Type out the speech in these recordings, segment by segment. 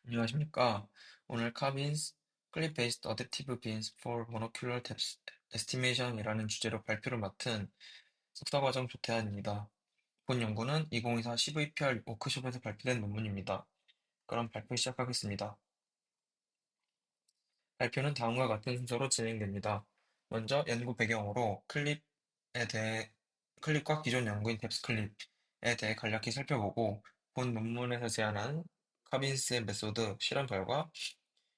안녕하십니까. 오늘 카빈스 Clip-Based Adaptive Beams for Monocular Depth Estimation이라는 주제로 발표를 맡은 석사과정 조태환입니다. 본 연구는 2024 CVPR 워크숍에서 발표된 논문입니다. 그럼 발표 시작하겠습니다. 발표는 다음과 같은 순서로 진행됩니다. 먼저 연구 배경으로 클립과 기존 연구인 뎁스클립에 대해 간략히 살펴보고 본 논문에서 제안한 카빈스의 메소드 실험 결과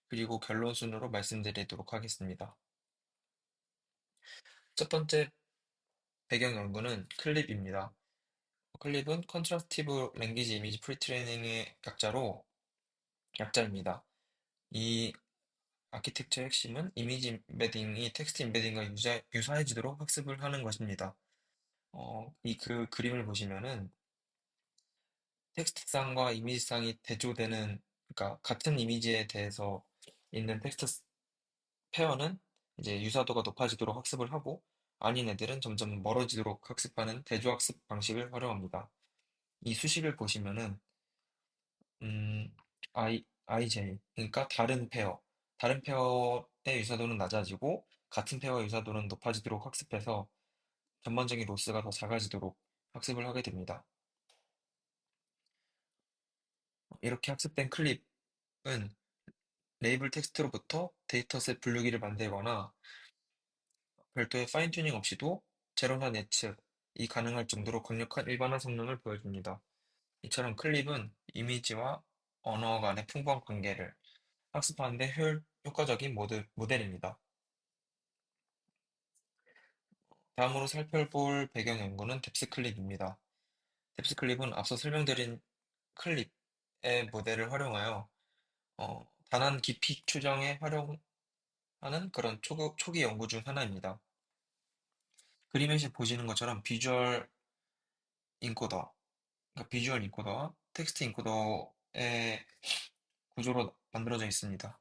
그리고 결론 순으로 말씀드리도록 하겠습니다. 첫 번째 배경 연구는 클립입니다. 클립은 컨트라스티브 랭귀지 이미지 프리트레이닝의 약자입니다. 이 아키텍처의 핵심은 이미지 임베딩이 텍스트 임베딩과 유사해지도록 학습을 하는 것입니다. 그 그림을 보시면은 텍스트상과 이미지상이 대조되는, 그러니까 같은 이미지에 대해서 있는 텍스트 페어는 이제 유사도가 높아지도록 학습을 하고 아닌 애들은 점점 멀어지도록 학습하는 대조학습 방식을 활용합니다. 이 수식을 보시면은 음, IJ, 그러니까 다른 페어의 유사도는 낮아지고 같은 페어의 유사도는 높아지도록 학습해서 전반적인 로스가 더 작아지도록 학습을 하게 됩니다. 이렇게 학습된 클립은 레이블 텍스트로부터 데이터셋 분류기를 만들거나 별도의 파인 튜닝 없이도 제로나 예측이 가능할 정도로 강력한 일반화 성능을 보여줍니다. 이처럼 클립은 이미지와 언어 간의 풍부한 관계를 학습하는 데 효과적인 모델입니다. 다음으로 살펴볼 배경 연구는 뎁스클립입니다. 뎁스클립은 앞서 설명드린 클립의 모델을 활용하여 단한 깊이 추정에 활용하는 그런 초기 연구 중 하나입니다. 그림에서 보시는 것처럼 인코더, 그러니까 비주얼 인코더와 텍스트 인코더의 구조로 만들어져 있습니다.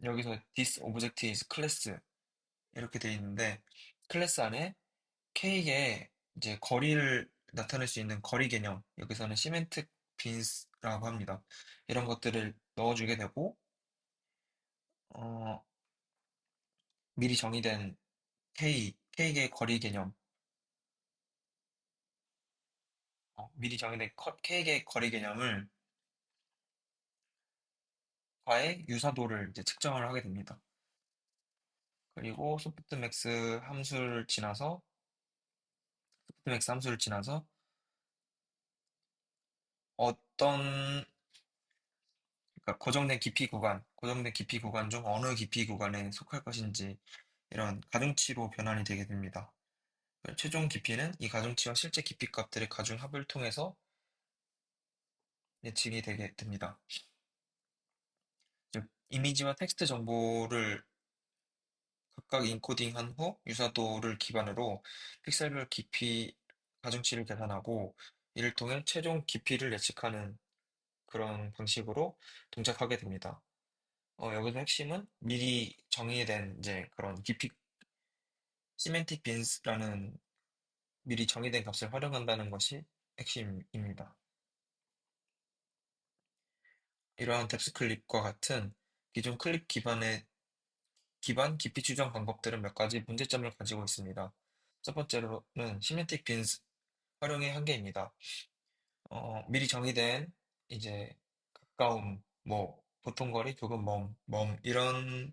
여기서 this object is class 이렇게 되어 있는데 클래스 안에 K의 이제 거리를 나타낼 수 있는 거리 개념, 여기서는 시멘틱 빈스라고 합니다. 이런 것들을 넣어주게 되고 어, 미리 정의된 K의 거리 개념, 미리 정의된 K의 거리 개념을 과의 유사도를 이제 측정을 하게 됩니다. 그리고 소프트맥스 함수를 지나서 어떤, 그러니까 고정된 깊이 구간 중 어느 깊이 구간에 속할 것인지 이런 가중치로 변환이 되게 됩니다. 최종 깊이는 이 가중치와 실제 깊이 값들의 가중합을 통해서 예측이 되게 됩니다. 즉, 이미지와 텍스트 정보를 각각 인코딩한 후 유사도를 기반으로 픽셀별 깊이 가중치를 계산하고 이를 통해 최종 깊이를 예측하는 그런 방식으로 동작하게 됩니다. 여기서 핵심은 미리 정의된 이제 그런 깊이, 시멘틱 빈스라는 미리 정의된 값을 활용한다는 것이 핵심입니다. 이러한 뎁스 클립과 같은 기존 클립 기반 깊이 추정 방법들은 몇 가지 문제점을 가지고 있습니다. 첫 번째로는 시멘틱 빈스 활용의 한계입니다. 미리 정의된 이제 가까움, 뭐 보통 거리, 조금 이런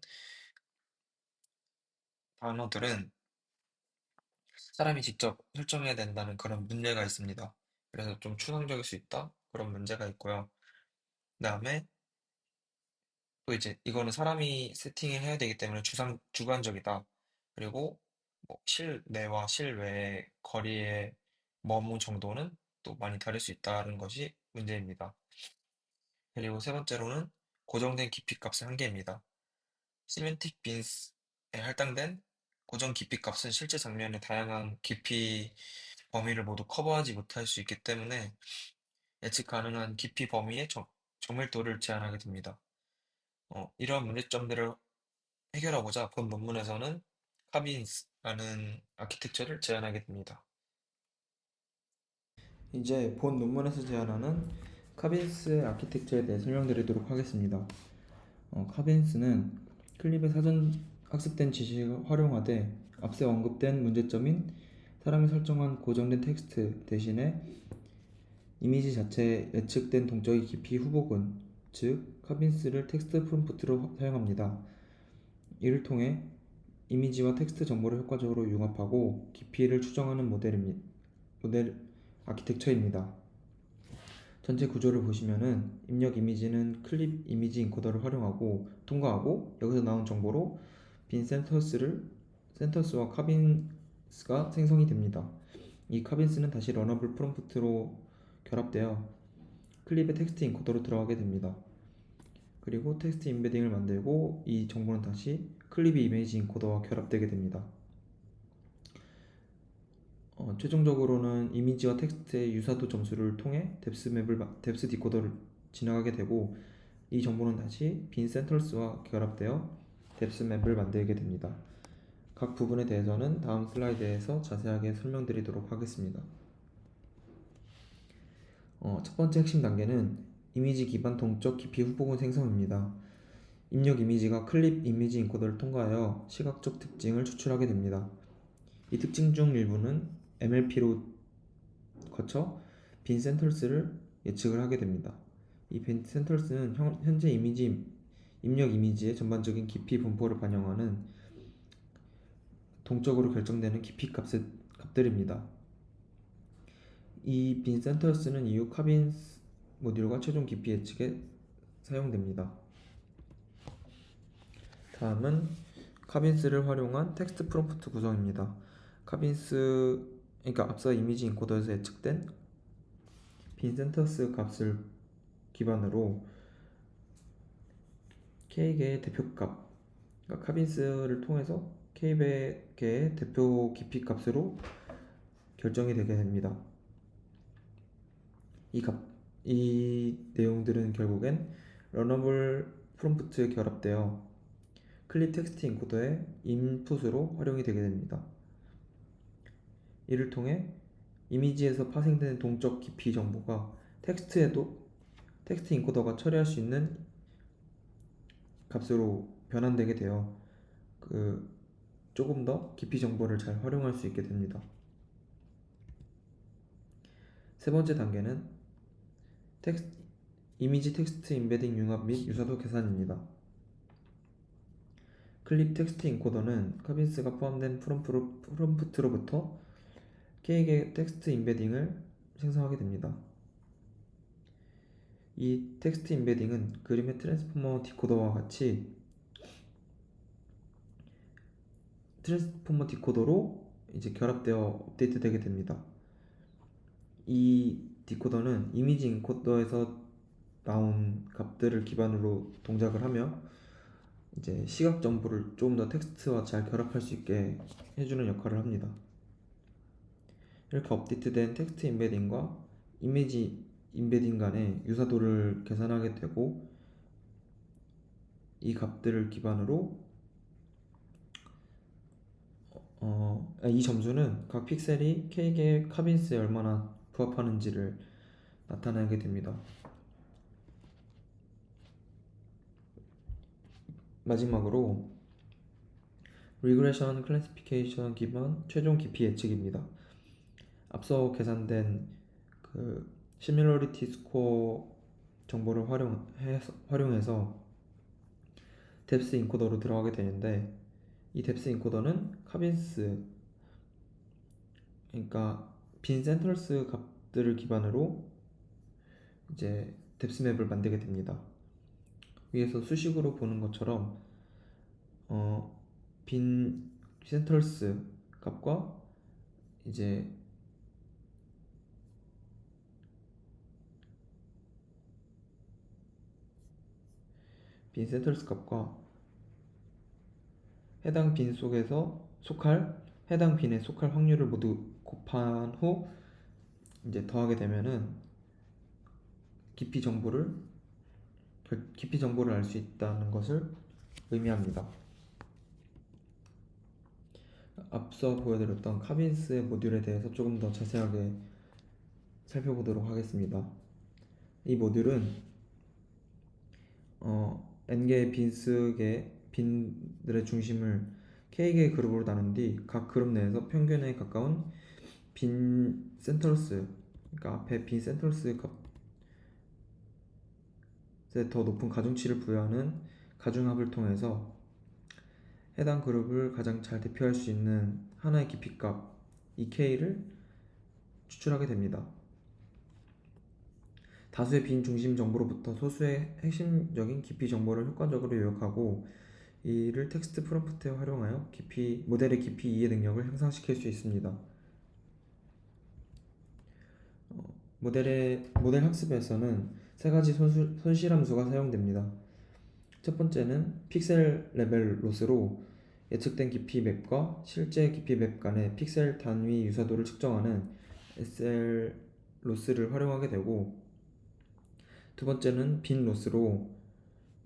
단어들은 사람이 직접 설정해야 된다는 그런 문제가 있습니다. 그래서 좀 추상적일 수 있다? 그런 문제가 있고요. 그다음에 또 이제 이거는 사람이 세팅을 해야 되기 때문에 주관적이다. 그리고 뭐 실내와 실외의 거리의 머무 정도는 또 많이 다를 수 있다는 것이 문제입니다. 그리고 세 번째로는 고정된 깊이 값의 한계입니다. 시멘틱 빈스에 할당된 고정 깊이 값은 실제 장면의 다양한 깊이 범위를 모두 커버하지 못할 수 있기 때문에 예측 가능한 깊이 범위의 정밀도를 제한하게 됩니다. 이러한 문제점들을 해결하고자 본 논문에서는 카빈스라는 아키텍처를 제안하게 됩니다. 이제 본 논문에서 제안하는 카빈스 아키텍처에 대해 설명드리도록 하겠습니다. 카빈스는 클립의 사전 학습된 지식을 활용하되 앞서 언급된 문제점인 사람이 설정한 고정된 텍스트 대신에 이미지 자체에 예측된 동적의 깊이 후보군, 즉 카빈스를 텍스트 프롬프트로 사용합니다. 이를 통해 이미지와 텍스트 정보를 효과적으로 융합하고 깊이를 추정하는 모델 아키텍처입니다. 전체 구조를 보시면은 입력 이미지는 클립 이미지 인코더를 활용하고 통과하고 여기서 나온 정보로 빈 센터스와 카빈스가 생성이 됩니다. 이 카빈스는 다시 러너블 프롬프트로 결합되어 클립의 텍스트 인코더로 들어가게 됩니다. 그리고 텍스트 임베딩을 만들고 이 정보는 다시 클립의 이미지 인코더와 결합되게 됩니다. 최종적으로는 이미지와 텍스트의 유사도 점수를 통해 뎁스 디코더를 지나가게 되고 이 정보는 다시 빈 센터스와 결합되어 뎁스 맵을 만들게 됩니다. 각 부분에 대해서는 다음 슬라이드에서 자세하게 설명드리도록 하겠습니다. 첫 번째 핵심 단계는 이미지 기반 동적 깊이 후보군 생성입니다. 입력 이미지가 클립 이미지 인코더를 통과하여 시각적 특징을 추출하게 됩니다. 이 특징 중 일부는 MLP로 거쳐 빈 센터스를 예측을 하게 됩니다. 이 빈 센터스는 현재 입력 이미지의 전반적인 깊이 분포를 반영하는 동적으로 결정되는 깊이 값들입니다. 이 빈 센터스는 이후 카빈스 모듈과 최종 깊이 예측에 사용됩니다. 다음은 카빈스를 활용한 텍스트 프롬프트 구성입니다. 그러니까 앞서 이미지 인코더에서 예측된 빈 센터스 값을 기반으로 K개의 대표값, 그러니까 카빈스를 통해서 K개의 대표 깊이 값으로 결정이 되게 됩니다. 이 내용들은 결국엔 러너블 프롬프트에 결합되어 클립 텍스트 인코더의 인풋으로 활용이 되게 됩니다. 이를 통해 이미지에서 파생되는 동적 깊이 정보가 텍스트 인코더가 처리할 수 있는 값으로 변환되게 되어 조금 더 깊이 정보를 잘 활용할 수 있게 됩니다. 세 번째 단계는 이미지 텍스트 임베딩 융합 및 유사도 계산입니다. 클립 텍스트 인코더는 카빈스가 포함된 프롬프트로부터 K개의 텍스트 임베딩을 생성하게 됩니다. 이 텍스트 임베딩은 그림의 트랜스포머 디코더와 같이 트랜스포머 디코더로 이제 결합되어 업데이트되게 됩니다. 이 디코더는 이미지 인코더에서 나온 값들을 기반으로 동작을 하며 이제 시각 정보를 조금 더 텍스트와 잘 결합할 수 있게 해주는 역할을 합니다. 이렇게 업데이트된 텍스트 임베딩과 이미지 임베딩 간의 유사도를 계산하게 되고 이 값들을 기반으로 이 점수는 각 픽셀이 K개의 카빈스에 얼마나 부합하는지를 나타내게 됩니다. 마지막으로 리그레션 클래시피케이션 기반 최종 깊이 예측입니다. 앞서 계산된 시밀러리티 스코어 정보를 활용해서 뎁스 인코더로 들어가게 되는데 이 뎁스 인코더는 카빈스, 그러니까 빈 센터스 값들을 기반으로 이제 뎁스 맵을 만들게 됩니다. 위에서 수식으로 보는 것처럼 빈 센터스 값과 이제 빈 센터스 값과 해당 빈 속에서 해당 빈에 속할 확률을 모두 곱한 후 이제 더하게 되면은 깊이 정보를 알 수 있다는 것을 의미합니다. 앞서 보여드렸던 카빈스의 모듈에 대해서 조금 더 자세하게 살펴보도록 하겠습니다. 이 모듈은 n개의 빈들의 중심을 k개의 그룹으로 나눈 뒤 각 그룹 내에서 평균에 가까운 빈 센터러스, 그러니까 앞에 빈 센터러스 값에 더 높은 가중치를 부여하는 가중합을 통해서 해당 그룹을 가장 잘 대표할 수 있는 하나의 깊이값 EK를 추출하게 됩니다. 다수의 빈 중심 정보로부터 소수의 핵심적인 깊이 정보를 효과적으로 요약하고 이를 텍스트 프롬프트에 활용하여 모델의 깊이 이해 능력을 향상시킬 수 있습니다. 모델 학습에서는 세 가지 손실함수가 사용됩니다. 첫 번째는 픽셀 레벨 로스로 예측된 깊이 맵과 실제 깊이 맵 간의 픽셀 단위 유사도를 측정하는 SL 로스를 활용하게 되고, 두 번째는 빈 로스로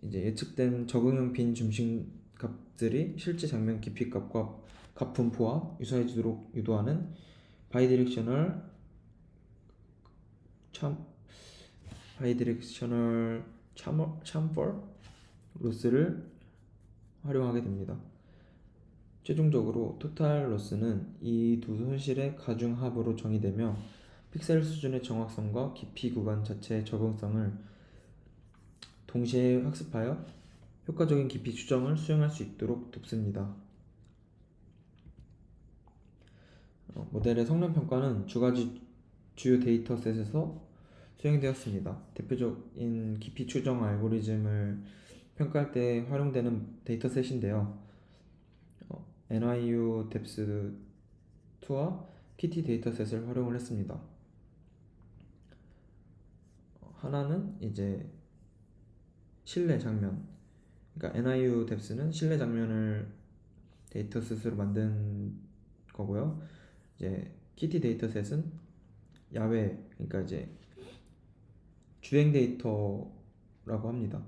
이제 예측된 적응형 빈 중심 값들이 실제 장면 깊이 값과 값 분포와 유사해지도록 유도하는 바이디렉셔널 참 바이디렉셔널 참퍼 로스를 활용하게 됩니다. 최종적으로 토탈 로스는 이 두 손실의 가중합으로 정의되며 픽셀 수준의 정확성과 깊이 구간 자체의 적응성을 동시에 학습하여 효과적인 깊이 추정을 수행할 수 있도록 돕습니다. 모델의 성능 평가는 두 가지 주요 데이터셋에서 수행되었습니다. 대표적인 깊이 추정 알고리즘을 평가할 때 활용되는 데이터셋인데요. NIU depth2와 KT 데이터셋을 활용을 했습니다. 하나는 이제 실내 장면, 그러니까 NIU depth는 실내 장면을 데이터셋으로 만든 거고요. 이제 KT 데이터셋은 야외, 그러니까 이제 주행 데이터라고 합니다.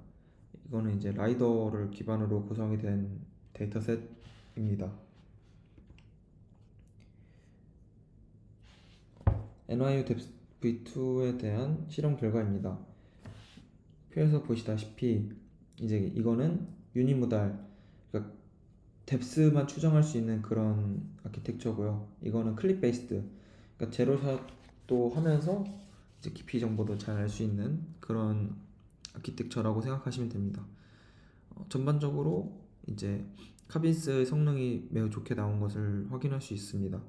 이거는 이제 라이더를 기반으로 구성이 된 데이터셋입니다. NIU depth v2에 대한 실험 결과입니다. 표에서 보시다시피 이제 이거는 유니모달, 그러니까 뎁스만 추정할 수 있는 그런 아키텍처고요. 이거는 클릭 베이스드, 그러니까 제로샷도 하면서 이제 깊이 정보도 잘 알 수 있는 그런 아키텍처라고 생각하시면 됩니다. 전반적으로 이제 카빈스의 성능이 매우 좋게 나온 것을 확인할 수 있습니다.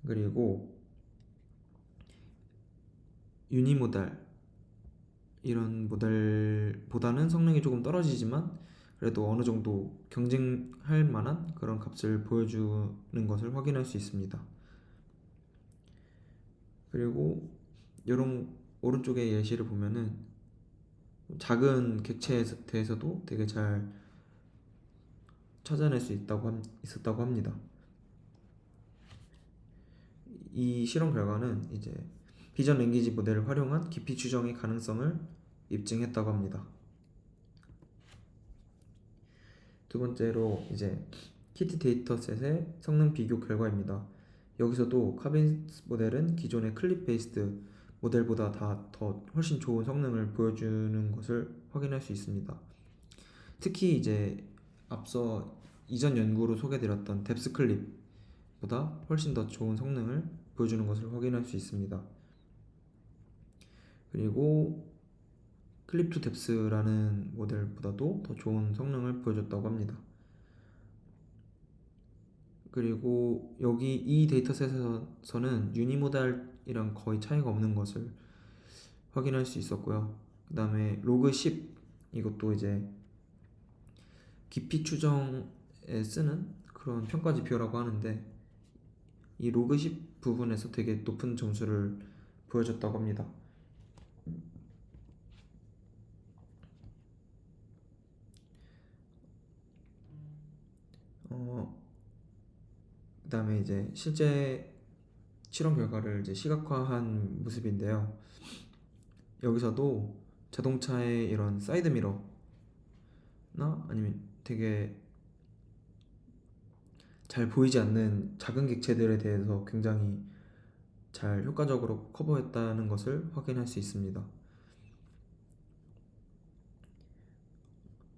그리고 유니모달 이런 모델보다는 성능이 조금 떨어지지만 그래도 어느 정도 경쟁할 만한 그런 값을 보여주는 것을 확인할 수 있습니다. 그리고 이런 오른쪽의 예시를 보면은 작은 객체에 대해서도 되게 잘 찾아낼 수 있었다고 합니다. 이 실험 결과는 이제 비전 랭귀지 모델을 활용한 깊이 추정의 가능성을 입증했다고 합니다. 두 번째로 이제 키티 데이터셋의 성능 비교 결과입니다. 여기서도 카빈스 모델은 기존의 클립 베이스드 모델보다 더 훨씬 좋은 성능을 보여주는 것을 확인할 수 있습니다. 특히 이제 앞서 이전 연구로 소개드렸던 뎁스 클립보다 훨씬 더 좋은 성능을 보여주는 것을 확인할 수 있습니다. 그리고 클립 투 뎁스라는 모델보다도 더 좋은 성능을 보여줬다고 합니다. 그리고 여기 이 데이터셋에서는 유니모달이랑 거의 차이가 없는 것을 확인할 수 있었고요. 그 다음에 로그 10, 이것도 이제 깊이 추정에 쓰는 그런 평가 지표라고 하는데 이 로그 10 부분에서 되게 높은 점수를 보여줬다고 합니다. 그 다음에 이제 실제 실험 결과를 이제 시각화한 모습인데요. 여기서도 자동차의 이런 사이드 미러나 아니면 되게 잘 보이지 않는 작은 객체들에 대해서 굉장히 잘 효과적으로 커버했다는 것을 확인할 수 있습니다.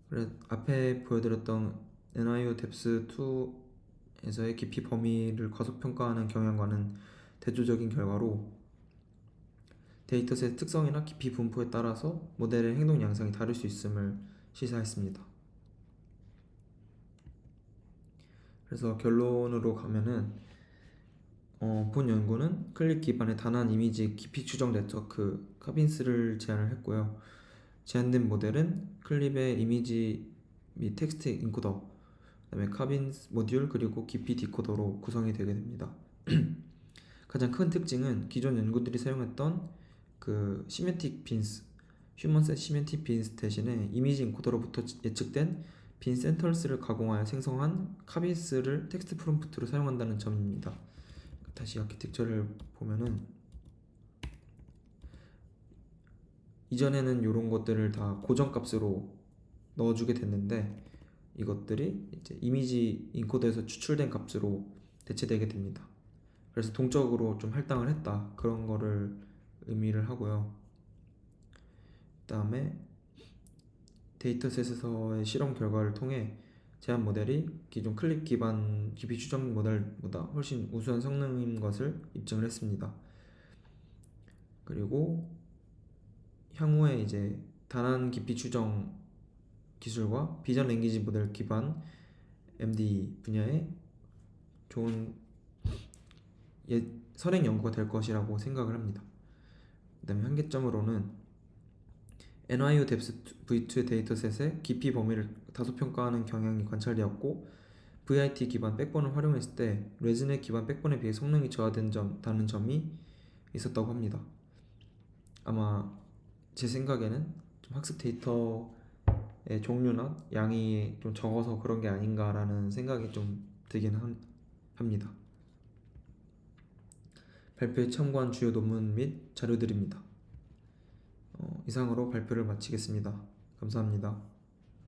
그래서 앞에 보여드렸던 NIO 뎁스 2에서의 깊이 범위를 과소평가하는 경향과는 대조적인 결과로 데이터셋 특성이나 깊이 분포에 따라서 모델의 행동 양상이 다를 수 있음을 시사했습니다. 그래서 결론으로 가면은 본 연구는 클릭 기반의 단한 이미지 깊이 추정 네트워크 카빈스를 제안을 했고요. 제안된 모델은 클립의 이미지 및 텍스트 인코더, 그다음에 카빈스 모듈 그리고 깊이 디코더로 구성이 되게 됩니다. 가장 큰 특징은 기존 연구들이 사용했던 그 시멘틱 빈스, 휴먼셋 시멘틱 빈스 대신에 이미지 인코더로부터 예측된 빈 센터스를 가공하여 생성한 카빈스를 텍스트 프롬프트로 사용한다는 점입니다. 다시 아키텍처를 보면은 이전에는 이런 것들을 다 고정값으로 넣어주게 됐는데 이것들이 이제 이미지 인코더에서 추출된 값으로 대체되게 됩니다. 그래서 동적으로 좀 할당을 했다 그런 거를 의미를 하고요. 그다음에 데이터셋에서의 실험 결과를 통해 제안 모델이 기존 클릭 기반 깊이 추정 모델보다 훨씬 우수한 성능인 것을 입증을 했습니다. 그리고 향후에 이제 단한 깊이 추정 기술과 비전 랭귀지 모델 기반 MD 분야에 좋은 선행 연구가 될 것이라고 생각을 합니다. 그다음에 한계점으로는 NIO 뎁스 V2 데이터셋의 깊이 범위를 다소 평가하는 경향이 관찰되었고 VIT 기반 백본을 활용했을 때 레즈넷 기반 백본에 비해 성능이 저하다는 점이 있었다고 합니다. 아마 제 생각에는 좀 학습 데이터의 종류나 양이 좀 적어서 그런 게 아닌가라는 생각이 좀 들긴 합니다. 발표에 참고한 주요 논문 및 자료들입니다. 이상으로 발표를 마치겠습니다. 감사합니다.